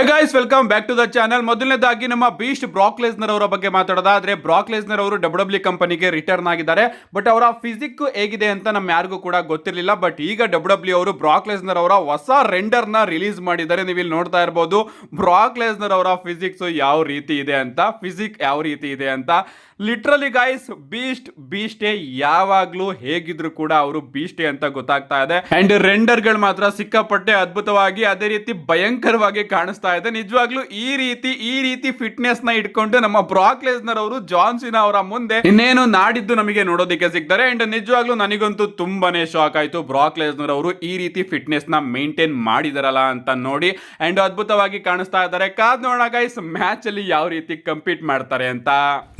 Hey guys, welcome back to the channel. ಮೊದಲನೇದಾಗಿ ನಮ್ಮ beast Brock Lesnar ಅವರ ಬಗ್ಗೆ ಮಾತಾಡೋದಾದ್ರೆ, ಬ್ರಾಕ್ ಲೆಸ್ನರ್ ಅವರು ಡಬ್ಲ್ಯೂ ಕಂಪನಿಗೆ ರಿಟರ್ನ್ ಆಗಿದ್ದಾರೆ. ಬಟ್ ಅವರ ಫಿಸಿಕ್ ಹೇಗಿದೆ ಅಂತ ನಮ್ಮ ಯಾರಿಗೂ ಕೂಡ ಗೊತ್ತಿರಲಿಲ್ಲ. ಬಟ್ ಈಗ ಡಬ್ಲ್ಯೂ ಅವರು ಬ್ರಾಕ್ ಲೆಸ್ನರ್ ಅವರ ಹೊಸ ರೆಂಡರ್ ನ ರಿಲೀಸ್ ಮಾಡಿದ್ದಾರೆ. ನೀವು ಇಲ್ಲಿ ನೋಡ್ತಾ ಇರಬಹುದು ಬ್ರಾಕ್ ಲೆಸ್ನರ್ ಅವರ ಫಿಸಿಕ್ಸ್ ಯಾವ ರೀತಿ ಇದೆ ಅಂತ, ಫಿಸಿಕ್ ಯಾವ ರೀತಿ ಇದೆ ಅಂತ. ಲಿಟ್ರಲಿ ಗೈಸ್, ಬೀಸ್ಟೇ ಯಾವಾಗ್ಲೂ ಹೇಗಿದ್ರು ಕೂಡ ಅವರು ಬೀಸ್ಟೇ ಅಂತ ಗೊತ್ತಾಗ್ತಾ ಇದೆ. ಅಂಡ್ ರೆಂಡರ್ ಗಳು ಮಾತ್ರ ಸಿಕ್ಕಾಪಟ್ಟೆ ಅದ್ಭುತವಾಗಿ, ಅದೇ ರೀತಿ ಭಯಂಕರವಾಗಿ ಕಾಣಿಸ್ತಾ ಇದೆ. ನಿಜವಾಗ್ಲೂ ಈ ರೀತಿ ಫಿಟ್ನೆಸ್ ನ ಇಟ್ಕೊಂಡು ನಮ್ಮ ಬ್ರಾಕ್ ಲೆಸ್ನರ್ ಅವರು ಜಾನ್ ಸಿನಾ ಅವರ ಮುಂದೆ ಇನ್ನೇನು ನಾಡಿದ್ದು ನಮಗೆ ನೋಡೋದಕ್ಕೆ ಸಿಗ್ತಾರೆ. ಅಂಡ್ ನಿಜವಾಗ್ಲೂ ನನಗಂತೂ ತುಂಬಾನೇ ಶಾಕ್ ಆಯ್ತು, ಬ್ರಾಕ್ ಲೆಸ್ನರ್ ಅವರು ಈ ರೀತಿ ಫಿಟ್ನೆಸ್ ನ ಮೇಂಟೈನ್ ಮಾಡಿದಾರಲ್ಲ ಅಂತ ನೋಡಿ. ಅಂಡ್ ಅದ್ಭುತವಾಗಿ ಕಾಣಿಸ್ತಾ ಇದ್ದಾರೆ. ಕಾದ್ ನೋಡೋಣ ಗೈಸ್, ಮ್ಯಾಚ್ ಅಲ್ಲಿ ಯಾವ ರೀತಿ ಕಂಪೀಟ್ ಮಾಡ್ತಾರೆ ಅಂತ.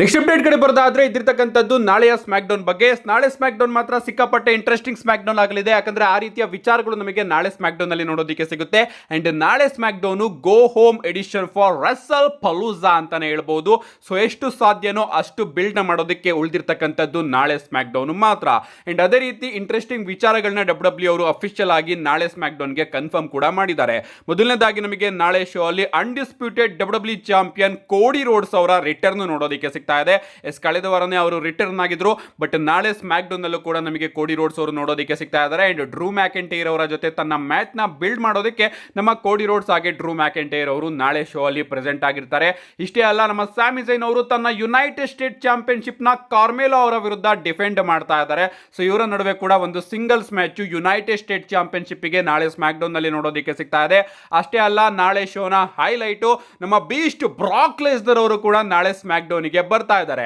ನೆಕ್ಸ್ಟ್ ಅಪ್ಡೇಟ್ ಕಡೆ ಬರೋದಾದ್ರೆ, ಇದಿರ್ತಕ್ಕಂಥದ್ದು ನಾಳೆಯ ಸ್ಮ್ಯಾಕ್ ಡೌನ್ ಬಗ್ಗೆ. ನಾಳೆ ಸ್ಮ್ಯಾಕ್ ಡೌನ್ ಮಾತ್ರ ಸಿಕ್ಕಾಪಟ್ಟೆ ಇಂಟ್ರೆಸ್ಟಿಂಗ್ ಸ್ಮ್ಯಾಕ್ ಡೌನ್ ಆಗಲಿದೆ. ಯಾಕಂದ್ರೆ ಆ ರೀತಿಯ ವಿಚಾರಗಳು ನಮಗೆ ನಾಳೆ ಸ್ಮ್ಯಾಕ್ ಡೌನ್ ಅಲ್ಲಿ ನೋಡೋದಕ್ಕೆ ಸಿಗುತ್ತೆ. ಅಂಡ್ ನಾಳೆ SmackDown go home edition for Wrestlepalooza ಅಂತಾನೆ ಹೇಳ್ಬಹುದು. ಸೊ ಎಷ್ಟು ಸಾಧ್ಯನೋ ಅಷ್ಟು ಬಿಲ್ಡ್ ಮಾಡೋದಕ್ಕೆ ಉಳಿದಿರ್ತಕ್ಕಂಥದ್ದು ನಾಳೆ ಸ್ಮ್ಯಾಕ್ ಡೌನ್ ಮಾತ್ರ. ಅಂಡ್ ಅದೇ ರೀತಿ ಇಂಟ್ರೆಸ್ಟಿಂಗ್ ವಿಚಾರಗಳನ್ನ ಡಬ್ಲ್ಯೂ ಅವರು ಅಫಿಷಿಯಲ್ ಆಗಿ ನಾಳೆ ಸ್ಮ್ಯಾಕ್ ಡೌನ್ ಗೆ ಕನ್ಫರ್ಮ್ ಕೂಡ ಮಾಡಿದ್ದಾರೆ. ಮೊದಲನೇದಾಗಿ ನಮಗೆ ನಾಳೆ ಶೋ ಅಲ್ಲಿ ಅನ್ಡಿಸ್ಪ್ಯೂಟೆಡ್ ಡಬ್ಲ್ಯೂ ಚಾಂಪಿಯನ್ ಕೋಡಿ ರೋಡ್ಸ್ ಅವರ ರಿಟರ್ನ್ ನೋಡೋದಕ್ಕೆ ಸಿಗ್ತಾ ಇದೆ. ಕಳೆದ ವಾರನೇ ಅವರು ರಿಟರ್ನ್ ಆಗಿದ್ರು. ಬಟ್ ನಾಳೆ ಸ್ಮ್ಯಾಕ್ ಡೌನ್ ಅಲ್ಲೂ ಕೂಡ ನಮಗೆ ಕೋಡಿ ರೋಡ್ಸ್ ಅವರು ನೋಡೋದಕ್ಕೆ ಸಿಗ್ತಾ ಇದ್ದಾರೆ. ಅಂಡ್ ಡ್ರೂ ಮ್ಯಾಕೆಂಟೈರ್ ಅವರ ಜೊತೆ ತನ್ನ ಮ್ಯಾಚ್ ನ ಬಿಲ್ಡ್ ಮಾಡೋದಕ್ಕೆ ನಮ್ಮ ಕೋಡಿ ರೋಡ್ಸ್ ಹಾಗೆ ಡ್ರೂ ಮ್ಯಾಕೆಂಟೈರ್ ಅವರು ನಾಳೆ ಶೋ ಅಲ್ಲಿ ಪ್ರೆಸೆಂಟ್ ಆಗಿರ್ತಾರೆ. ಇಷ್ಟೇ ಅಲ್ಲ, ನಮ್ಮ ಸ್ಯಾಮಿ ಝೈನ್ ಅವರು ತನ್ನ ಯುನೈಟೆಡ್ ಸ್ಟೇಟ್ ಚಾಂಪಿಯನ್ಶಿಪ್ ನ ಕಾರ್ಮೆಲೋ ಅವರ ವಿರುದ್ಧ ಡಿಫೆಂಡ್ ಮಾಡ್ತಾ ಇದ್ದಾರೆ. ಸೊ ಇವರ ನಡುವೆ ಕೂಡ ಒಂದು singles match United state championship ಗೆ ನಾಳೆ ಸ್ಮ್ಯಾಕ್ ಡೌನ್ ನಲ್ಲಿ ನೋಡೋದಕ್ಕೆ ಸಿಗ್ತಾ ಇದೆ. ಅಷ್ಟೇ ಅಲ್ಲ, ನಾಳೆ ಶೋನ ಹೈಲೈಟ್ ನಮ್ಮ ಬೀಸ್ಟ್ ಬ್ರಾಕ್ ಲೆಸ್ನರ್ ಅವರು ಕೂಡ ನಾಳೆ ಸ್ಮ್ಯಾಕ್ ಡೌನ್ ಗೆ ಬರ್ತಾ ಇದ್ದಾರೆ.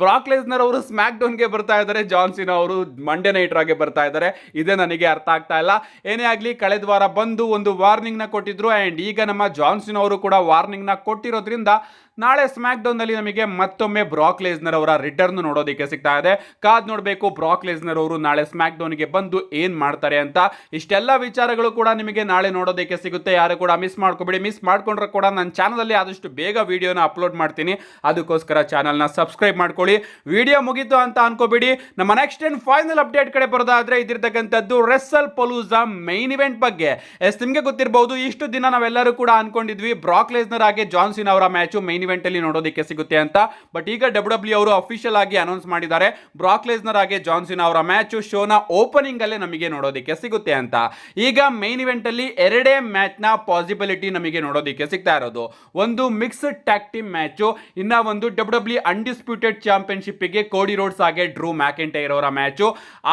ಬ್ರಾಕ್ ಲೆಸ್ನರ್ ಅವರು ಸ್ಮ್ಯಾಕ್ ಡೌನ್ ಗೆ ಬರ್ತಾ ಇದ್ದಾರೆ, ಜಾನ್ ಸಿನಾ ಅವರು ಮಂಡೇ ನೈಟ್ ರಾಗೆ ಬರ್ತಾ ಇದ್ದಾರೆ. ಇದೇ ನನಗೆ ಅರ್ಥ ಆಗ್ತಾ ಇಲ್ಲ. ಏನೇ ಆಗ್ಲಿ, ಕಳೆದ ವಾರ ಬಂದು ಒಂದು ವಾರ್ನಿಂಗ್ ನ ಕೊಟ್ಟಿದ್ರು. ಅಂಡ್ ಈಗ ನಮ್ಮ ಜಾನ್ ಸಿನಾ ಅವರು ಕೂಡ ವಾರ್ನಿಂಗ್ ನ ಕೊಟ್ಟಿರೋದ್ರಿಂದ ನಾಳೆ ಸ್ಮ್ಯಾಕ್ ಡೌನ್ ನಲ್ಲಿ ನಮಗೆ ಮತ್ತೊಮ್ಮೆ ಬ್ರಾಕ್ ಲೆಸ್ನರ್ ಅವರ ರಿಟರ್ನ್ ನೋಡೋದಕ್ಕೆ ಸಿಗ್ತಾ ಇದೆ. ಕಾದ್ ನೋಡಬೇಕು ಬ್ರಾಕ್ ಲೆಸ್ನರ್ ಅವರು ನಾಳೆ ಸ್ಮ್ಯಾಕ್ ಡೌನ್ ಗೆ ಬಂದು ಏನ್ ಮಾಡ್ತಾರೆ ಅಂತ. ಇಷ್ಟೆಲ್ಲ ವಿಚಾರಗಳು ಕೂಡ ನಿಮಗೆ ನಾಳೆ ನೋಡೋದಕ್ಕೆ ಸಿಗುತ್ತೆ. ಯಾರು ಕೂಡ ಮಿಸ್ ಮಾಡ್ಕೋಬೇಡಿ. ಮಿಸ್ ಮಾಡ್ಕೊಂಡ್ರೆ ಕೂಡ ನನ್ನ ಚಾನಲ್ ಅಲ್ಲಿ ಆದಷ್ಟು ಬೇಗ ವಿಡಿಯೋನ ಅಪ್ಲೋಡ್ ಮಾಡ್ತೀನಿ. ಅದಕ್ಕೋಸ್ಕರ ಚಾನಲ್ ನ ಸಬ್ಸ್ಕ್ರೈಬ್ ಮಾಡ್ಕೊಳ್ಳಿ. ವಿಡಿಯೋ ಮುಗೀತು ಅಂತ ಅನ್ಕೋಬೇಡಿ. ನಮ್ಮ ನೆಕ್ಸ್ಟ್ ಅಂಡ್ ಫೈನಲ್ ಅಪ್ಡೇಟ್ ಕಡೆ ಬರೋದಾದ್ರೆ, ಇದಿರ್ತಕ್ಕಂಥದ್ದು ರೆಸಲ್ ಪಲೂಜಾ ಮೈನ್ ಇವೆಂಟ್ ಬಗ್ಗೆ. ನಿಮ್ಗೆ ಗೊತ್ತಿರಬಹುದು, ಇಷ್ಟು ದಿನ ನಾವೆಲ್ಲರೂ ಕೂಡ ಅನ್ಕೊಂಡಿದ್ವಿ ಬ್ರಾಕ್ ಲೆಸ್ನರ್ ಹಾಗೆ ಜಾನ್ ಸಿನಾ ಅವರ ಮ್ಯಾಚ್ ಮೈನ್ ಇವೆಂಟ್ ಅಲ್ಲಿ ನೋಡೋದಕ್ಕೆ ಸಿಗುತ್ತೆ ಅಂತ. ಬಟ್ ಈಗ ಡಬ್ಲ್ಯೂ ಅವರು ಅಫಿಷಿಯಲ್ ಆಗಿ ಅನೌನ್ಸ್ ಮಾಡಿದ್ದಾರೆ, ಬ್ರಾಕ್ ಲೆಸ್ನರ್ ಹಾಗೆ ಜಾನ್ ಸಿನಾ ಅವರ ಮ್ಯಾಚ್ ಶೋನ ಓಪನಿಂಗ್ ಅಲ್ಲೇ ನಮಗೆ ನೋಡೋದಕ್ಕೆ ಸಿಗುತ್ತೆ ಅಂತ. ಈಗ ಮೈನ್ ಇವೆಂಟ್ ಅಲ್ಲಿ ಎರಡೇ ಮ್ಯಾಚ್ ನ ಪಾಸಿಬಿಲಿಟಿ ನಮಗೆ ನೋಡೋದಕ್ಕೆ ಸಿಗ್ತಾ ಇರೋದು. ಒಂದು ಮಿಕ್ಸ್ಡ್ ಟ್ಯಾಗ್ ಟೀಮ್ ಮ್ಯಾಚ್, ಇನ್ನ ಒಂದು ಡಬ್ಲ್ಯೂ ಅನ್ಡಿಸ್ಪ್ಯೂಟೆಡ್ ಚಾಂಪಿಯನ್ಶಿಪ್ ಗೆ ಕೋಡಿ ರೋಡ್ಸ್ ಹಾಗೆ ಡ್ರೂ ಮ್ಯಾಕೆಂಟೈರ್ ಅವರ ಮ್ಯಾಚ್.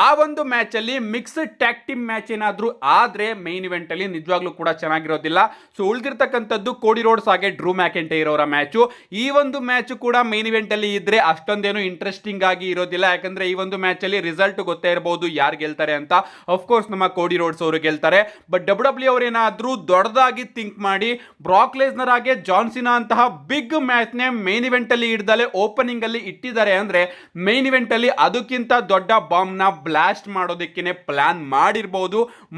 ಆ ಒಂದು ಮ್ಯಾಚ್ ಅಲ್ಲಿ ಮಿಕ್ಸ್ಡ್ ಟ್ಯಾಗ್ ಟೀಮ್ ಮ್ಯಾಚ್ ಏನಾದ್ರೂ ಆದ್ರೆ ಮೈನ್ ಇವೆಂಟ್ ಅಲ್ಲಿ ನಿಜವಾಗ್ಲೂ ಕೂಡ ಚೆನ್ನಾಗಿರೋದಿಲ್ಲ. ಸೊ ಉಳಿದಿರ್ತಕ್ಕಂಥದ್ದು ಕೋಡಿ ರೋಡ್ಸ್ ಹಾಗೆ ಡ್ರೂ ಮ್ಯಾಕೆಂಟೈರ್ ಅವರ ಮ್ಯಾಚ್. ಈ ಒಂದು ಮ್ಯಾಚ್ ಕೂಡ ಮೈನ್ ಇವೆಂಟ್ ಅಲ್ಲಿ ಇದ್ರೆ ಅಷ್ಟೊಂದೇನು ಇಂಟ್ರೆಸ್ಟಿಂಗ್ ಆಗಿ ಇರೋದಿಲ್ಲ. ಯಾಕಂದ್ರೆ ಈ ಒಂದು ಮ್ಯಾಚ್ ಅಲ್ಲಿ ರಿಸಲ್ಟ್ ಗೊತ್ತೇ ಇರಬಹುದು ಯಾರು ಗೆಲ್ತಾರೆ ಅಂತ. ಆಫ್ ಕೋರ್ಸ್ ನಮ್ಮ ಕೋಡಿ ರೋಡ್ಸ್ ಅವರು ಗೆಲ್ತಾರೆ. ಬಟ್ ಡಬ್ಲ್ಯೂ ಅವರು ಏನಾದ್ರೂ ದೊಡ್ಡದಾಗಿ ಥಿಂಕ್ ಮಾಡಿ ಬ್ರಾಕ್ ಲೆಸ್ನರ್ ಹಾಗೆ ಜಾನ್ ಸಿನಾ ಅಂತಹ ಬಿಗ್ ಮ್ಯಾಚ್ ನೇ ಮೈನ್ ಇವೆಂಟ್ ಅಲ್ಲಿ ಇಡ್ದಲೆ ಓಪನಿಂಗ್ ಅಲ್ಲಿ ಇಟ್ಟಿದ್ದಾರೆ ಅಂದ್ರೆ ಮೈನ್ ಇವೆಂಟ್ ಅಲ್ಲಿ ಅದಕ್ಕಿಂತ ದೊಡ್ಡ ಬಾಂಬ್ ನ ಬ್ಲಾಸ್ಟ್ ಮಾಡೋದಕ್ಕೆ ಪ್ಲಾನ್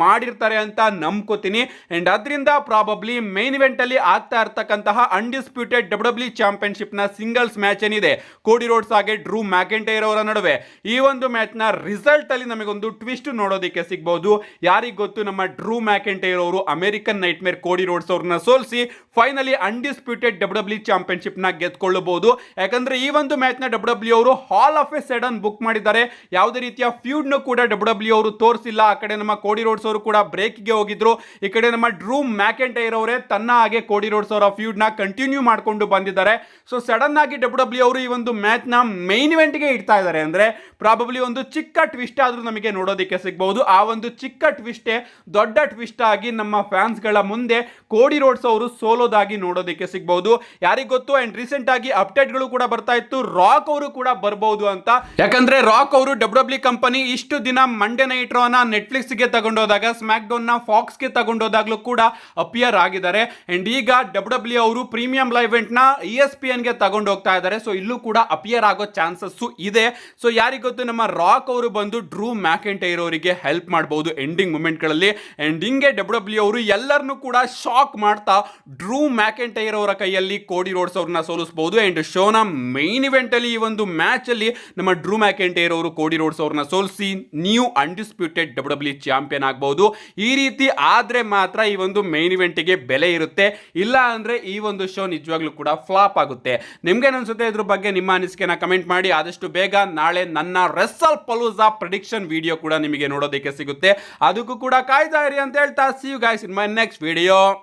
ಮಾಡಿರ್ತಾರೆ ಅಂತ ನಂಬ್ಕೋತೀನಿ. ಅಂಡ್ ಅದರಿಂದ ಪ್ರಾಬಬ್ಲಿ ಮೈನ್ ಇವೆಂಟ್ ಅಲ್ಲಿ ಆಗ್ತಾ ಇರ್ತಕ್ಕಂತಹ ಅನ್ಡಿಸ್ಪ್ಯೂಟೆಡ್ ಡಬ್ಲ್ಯೂ ಚಾಂಪಿಯನ್ಶಿಪ್ ನ ಸಿಂಗಲ್ಸ್ ಮ್ಯಾಚ್ ಏನಿದೆ ಕೋಡಿ ರೋಡ್ಸ್ ಹಾಗೆ ಡ್ರೂ ಮ್ಯಾಕೆಂಟೈರ್ ಅವರ ನಡುವೆ, ಈ ಒಂದು ಮ್ಯಾಚ್ ನ ರಿಸಲ್ಟ್ ಅಲ್ಲಿ ನಮಗೊಂದು ಟ್ವಿಸ್ಟ್ ನೋಡೋದಕ್ಕೆ ಸಿಗಬಹುದು. ಯಾರಿಗ್ ಗೊತ್ತು, ನಮ್ಮ ಡ್ರೂ ಮ್ಯಾಕೆಂಟೈರ್ ಅವರು ಅಮೆರಿಕನ್ ನೈಟ್ ಮೇರ್ ಕೋಡಿ ರೋಡ್ಸ್ ಅವ್ರನ್ನ ಸೋಲಿಸಿ ಫೈನಲಿ ಅನ್ಡಿಸ್ಪ್ಯೂಟೆಡ್ ಡಬ್ಲ್ಯೂ ಚಾಂಪಿಯನ್ಶಿಪ್ ನ ಗೆದ್ಕೊಳ್ಳಬಹುದು. ಯಾಕಂದ್ರೆ ಈ ಒಂದು ಮ್ಯಾಚ್ ನ ಡಬ್ಲ್ಯೂ ಅವರು ಹಾಲ್ ಆಫ್ ಎ ಸಡನ್ ಬುಕ್ ಮಾಡಿದ್ದಾರೆ. ಯಾವುದೇ ರೀತಿಯ ಫ್ಯೂಡ್ ನ ಕೂಡ ಡಬ್ಲ್ಯೂ ಅವರು ತೋರಿಸಿಲ್ಲ. ಆ ಕಡೆ ನಮ್ಮ ಕೋಡಿ ರೋಡ್ಸ್ ಅವರು ಕೂಡ ಬ್ರೇಕ್ ಗೆ ಹೋಗಿದ್ರು. ಈ ಕಡೆ ನಮ್ಮ ಡ್ರೂ ಮ್ಯಾಕೆಂಟೈರ್ ಅವರೇ ತನ್ನ ಹಾಗೆ ಕೋಡಿ ರೋಡ್ಸ್ ಅವರ ಫ್ಯೂಡ್ ನ ಕಂಟಿನ್ಯೂ ಮಾಡ್ಕೊಂಡು ಬಂದಿದ್ದಾರೆ. ಸೊ ಸಡನ್ ಆಗಿ ಡಬ್ಲ್ಯೂ ಅವರು ಈ ಒಂದು ಮ್ಯಾಚ್ ನ ಮೈನ್ ಇವೆಂಟ್ ಗೆ ಇಡ್ತಾ ಇದ್ದಾರೆ ಅಂದ್ರೆ ಪ್ರಾಬಬ್ಲಿ ಒಂದು ಚಿಕ್ಕ ಟ್ವಿಸ್ಟ್ ಆದ್ರೂ ನಮಗೆ ನೋಡೋದಕ್ಕೆ ಸಿಗಬಹುದು. ಆ ಒಂದು ಚಿಕ್ಕ ಟ್ವಿಸ್ಟೇ ದೊಡ್ಡ ಟ್ವಿಸ್ಟ್ ಆಗಿ ನಮ್ಮ ಫ್ಯಾನ್ಸ್ ಗಳ ಮುಂದೆ ಕೋಡಿ ರೋಡ್ಸ್ ಅವರು ಸೋಲೋದಾಗಿ ನೋಡೋದಕ್ಕೆ ಸಿಗಬಹುದು. ಯಾರಿಗ್ ಗೊತ್ತು. ಅಂಡ್ ರೀಸೆಂಟ್ ಆಗಿ ಅಪ್ಡೇಟ್ ಗಳು ಕೂಡ ಬರ್ತಾ ಇತ್ತು, ರಾಕ್ ಅವರು ಕೂಡ ಬರಬಹುದು ಅಂತ. ಯಾಕಂದ್ರೆ ರಾಕ್ ಅವರು ಡಬ್ಲ್ಯೂ ಕಂಪನಿ ಇಷ್ಟು ದಿನ ಮಂಡೇ ನೈಟ್ ರಾ ನ ನೆಟ್ಫ್ಲಿಕ್ಸ್ ಗೆ ತಗೊಂಡೋದಾಗ, ಸ್ಮ್ಯಾಕ್ ಡೌನ್ ನ ಫಾಕ್ಸ್ ಗೆ ತಗೊಂಡೋದಾಗ್ಲೂ ಕೂಡ ಅಪಿಯರ್ ಆಗಿದ್ದಾರೆ. ಅಂಡ್ ಈಗ ಡಬ್ಲ್ಯೂ ಅವರು ಪ್ರೀಮಿಯಂ ಲೈವ್ ಇವೆಂಟ್ ನ ESPN ಗೆ ತಗೊಂಡು ಹೋಗ್ತಾ ಇದ್ದಾರೆ. ಸೊ ಇಲ್ಲೂ ಕೂಡ ಅಪಿಯರ್ ಆಗೋ ಚಾನ್ಸಸ್ ಇದೆ. ಸೊ ಯಾರಿಗ್ ಗೊತ್ತು, ನಮ್ಮ ರಾಕ್ ಅವರು ಬಂದು ಡ್ರೂ ಮ್ಯಾಕೆಂಟೈರ್ ಅವರಿಗೆ ಹೆಲ್ಪ್ ಮಾಡಬಹುದು ಎಂಡಿಂಗ್ ಮೂಮೆಂಟ್ ಗಳಲ್ಲಿ. ಅಂಡ್ ಹಿಂಗೆ ಡಬ್ಲ್ಯೂ ಅವರು ಎಲ್ಲರನ್ನು ಕೂಡ ಶಾಕ್ ಮಾಡ್ತಾ ಡ್ರೂ ಮ್ಯಾಕೆಂಟೈರ್ ಅವರ ಕೈಯಲ್ಲಿ ಕೋಡಿ ರೋಡ್ಸ್ ಅವ್ರನ್ನ ಸೋಲಿಸಬಹುದು. ಅಂಡ್ ಶೋನ ಮೈನ್ ಇವೆಂಟ್ ಅಲ್ಲಿ ಈ ಒಂದು ಮ್ಯಾಚ್ ಅಲ್ಲಿ ನಮ್ಮ ಡ್ರೂ ಮ್ಯಾಕೆಂಟೈರ್ ಅವರು ಕೋಡಿ ರೋಡ್ಸ್ ಅವ್ರನ್ನ ಸೋಲಿಸಿ ನ್ಯೂ ಅನ್ಡಿಸ್ಪ್ಯೂಟೆಡ್ ಡಬ್ಲ್ಯೂ ಚಾಂಪಿಯನ್ ಆಗಬಹುದು. ಈ ರೀತಿ ಆದ್ರೆ ಮಾತ್ರ ಈ ಒಂದು ಮೈನ್ ಇವೆಂಟ್ ಗೆ ಬೆಲೆ ಇರುತ್ತೆ, ಇಲ್ಲ ಅಂದ್ರೆ ಈ ಒಂದು ಶೋ ನಿಜವಾಗ್ಲೂ ಕೂಡ ಫ್ಲಾಪ್ ಆಗುತ್ತೆ. ನಿಮ್ಗೇನು ಅನ್ಸುತ್ತೆ ಇದ್ರ ಬಗ್ಗೆ? ನಿಮ್ಮ ಅನಿಸಿಕೆನ ಕಮೆಂಟ್ ಮಾಡಿ. ಆದಷ್ಟು ಬೇಗ ನಾಳೆ ನನ್ನ ರೆಸ್ಸಲ್ ಪಲೂಸಾ ಪ್ರೆಡಿಕ್ಷನ್ ವಿಡಿಯೋ ಕೂಡ ನಿಮಗೆ ನೋಡೋದಕ್ಕೆ ಸಿಗುತ್ತೆ. ಅದಕ್ಕೂ ಕೂಡ ಕಾಯ್ತಾ ಇರಿ ಅಂತ ಹೇಳ್ತಾ see you guys in my next video.